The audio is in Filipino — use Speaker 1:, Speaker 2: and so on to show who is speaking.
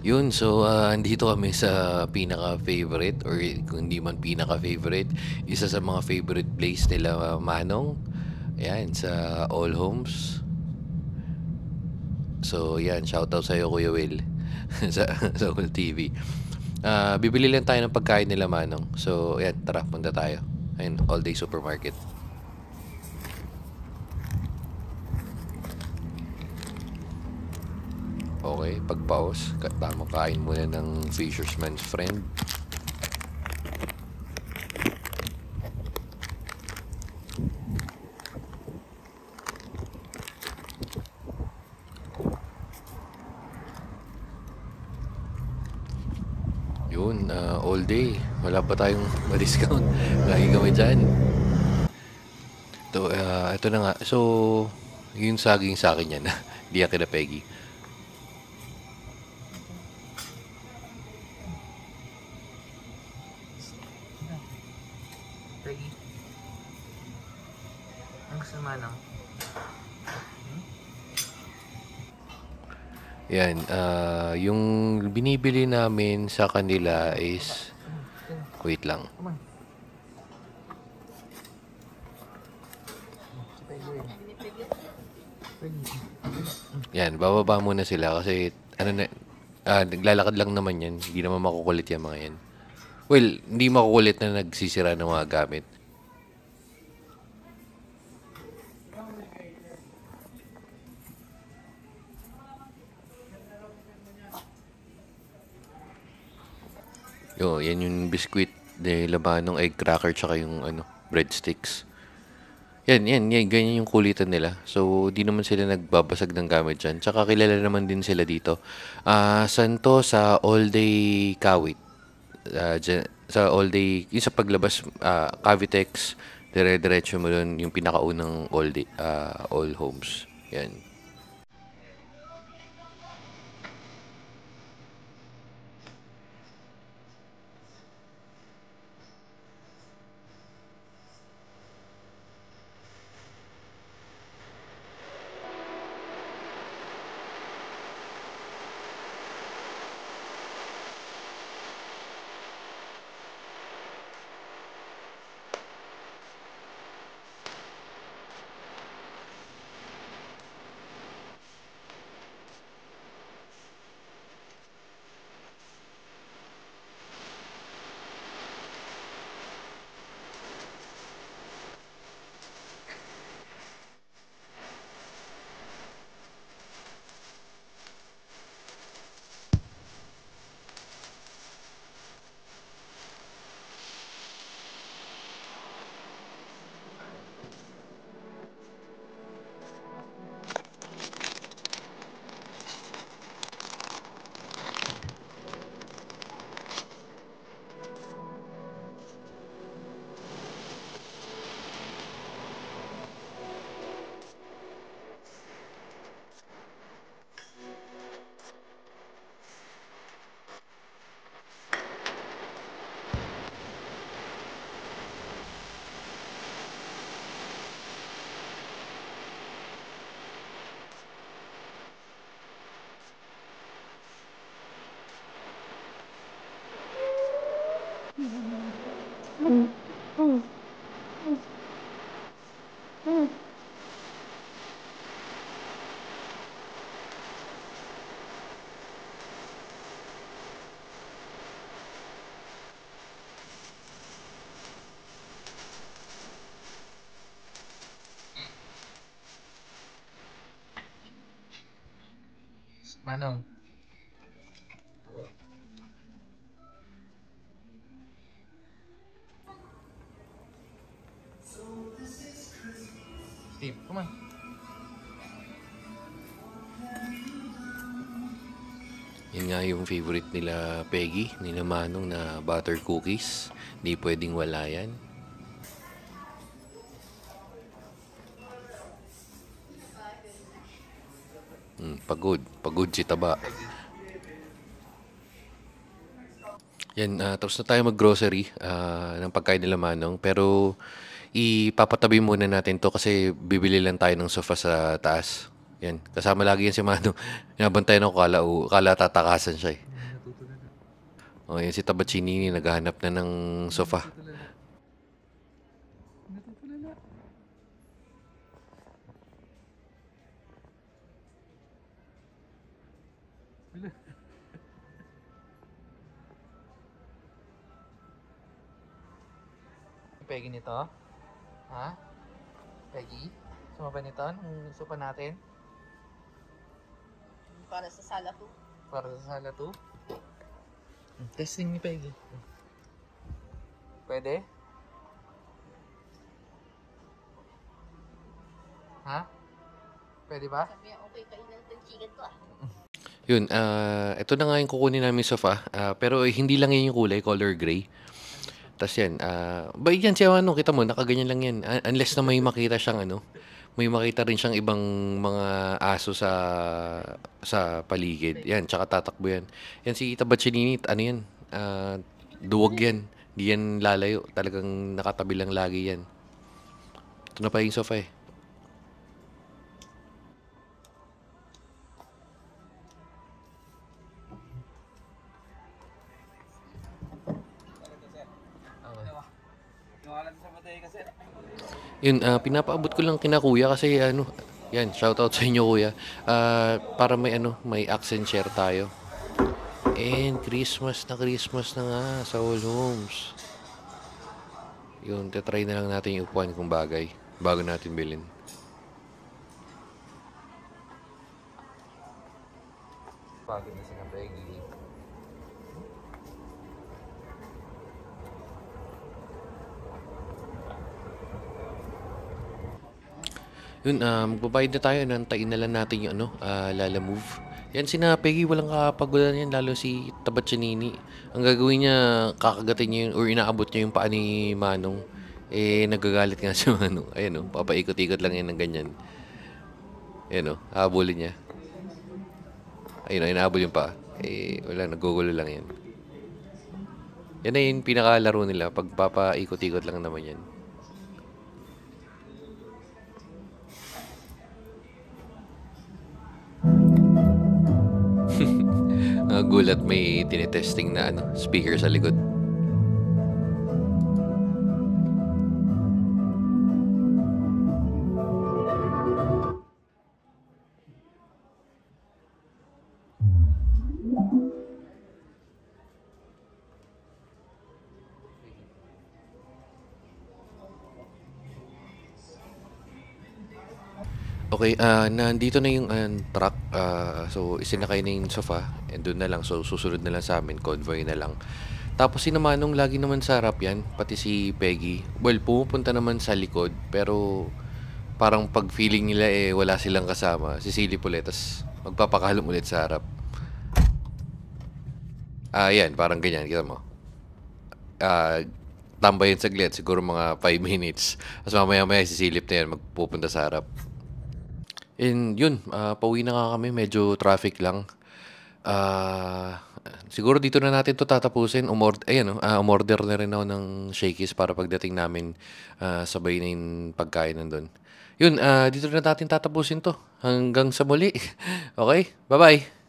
Speaker 1: Yun, so andito kami sa pinaka-favorite or kung hindi man pinaka-favorite, isa sa mga favorite place nila Manong. Ayan, sa All Homes. So, yan, shoutout sa'yo Kuya Will sa All TV. Bibili lang tayo ng pagkain nila Manong. So, ayan, tara, punta tayo. Ayun, All Day Supermarket. Okay, pag-pause, tama kain muna ng Fisherman's Friend. Yun, all day. Wala pa tayong ma-discount. Lagi kami dyan. Ito na nga. So, yung saging sa akin yan. Di yan kina Peggy.
Speaker 2: Peggy, ang gusto mo manang?
Speaker 1: Yan, yung binibili namin sa kanila is, wait lang.
Speaker 2: Come on. Si Peggy. Peggy.
Speaker 1: Yan, bababa muna sila kasi, ano na, naglalakad lang naman yan. Hindi naman makukulit yan mga yan. Well, hindi makukulit na nagsisira ng mga gamit. Yo, yan yung biscuit de laman ng egg cracker tsaka yung ano, breadsticks. Yan, ganyan yung kulitan nila. So, di naman sila nagbabasag ng gamit dyan. Tsaka kilala naman din sila dito. Saan to? Sa All Day Kawit. Sa All Day, yung sa paglabas, Cavitex, dire-diretso mo dun yung pinakaunang All Day, All Homes. Yan.
Speaker 2: Manong. Steve, come on.
Speaker 1: Yan nga yung favorite nila Peggy, nila Manong na butter cookies. Hindi pwedeng wala yan. Pagod si Taba. Yan, tapos na tayo mag-grocery ng pagkain nila Manong. Pero ipapatabi muna natin to kasi bibili lang tayo ng sofa sa taas. Yan, kasama lagi yan si Manong. Nabantayan ako, kala tatakasan siya eh. O, yan si Tabachinini, naghahanap na ng sofa.
Speaker 3: Natutulala. Natutulala. Wala. Peggy nito? Ha? Peggy? Sumaba nito? Nung sopa natin?
Speaker 4: Para sa sala ko.
Speaker 3: Para sa sala 2? Testing ni Peggy. Pwede? Ha? Pwede ba?
Speaker 4: Sabi niya, okay kayo ng chicken to ah.
Speaker 1: Yun, ito na nga yung kukunin namin sofa. Pero hindi lang yan yung kulay, color gray. Tapos yan, ba yan siya ano, kita mo, nakaganyan lang yan. Unless na may makita siyang ano, may makita rin siyang ibang mga aso sa paligid. Yan, tsaka tatakbo yan. Yan si Tabachinini, ano yan, duwag yan. Di yan lalayo. Talagang nakatabi lang lagi yan. Ito na pa yung sofa eh. Yun, pinapaabot ko lang kina kuya kasi ano, yan, shoutout sa inyo kuya. Para may ano, may accent share tayo. And Christmas na nga sa All Homes. Yun, tetry na lang natin yung upuan kung bagay bago natin bilhin.
Speaker 3: Pagod na si Peggy.
Speaker 1: Yun, magbabayad na tayo. Nantayin na lang natin yung ano, Lala Move. Yan, sina Peggy, walang kapagulan yan, lalo si Tabachinini. Ang gagawin niya, kakagatin niya yun, or inaabot niya yung paa ni Manong. Eh, nagagalit nga si Manong. Ayan o, papaikot-ikot lang yan ng ganyan. Ayan o, habulin niya. Ayun o, inaabot yung paa. Eh, wala, nagugulo lang yan. Yan na yung pinakalaro nila, pag papaikot-ikot lang naman yan. Gulat may tinetesting na ano, speaker sa likod. Okay, nandito na yung truck. So, isinakay na yung sofa. And doon na lang. So, susunod na lang sa amin. Convoy na lang. Tapos si Namanong lagi naman sa harap yan. Pati si Peggy. Well, pumupunta naman sa likod. Pero parang pag feeling nila eh wala silang kasama. Sisilip ulit. Tapos magpapakalom ulit sa harap. Yan. Parang ganyan. Kita mo. Tambayin saglit. Siguro mga 5 minutes. Tapos mamaya-maya sisilip na yan. Magpupunta sa harap. And yun, pauwi na nga kami, medyo traffic lang. Siguro dito na natin to tatapusin. Umorder na rin ako ng Shakey's para pagdating namin sabay na yung pagkain nandun. Yun, dito na natin tatapusin to. Hanggang sa muli. Okay, bye-bye.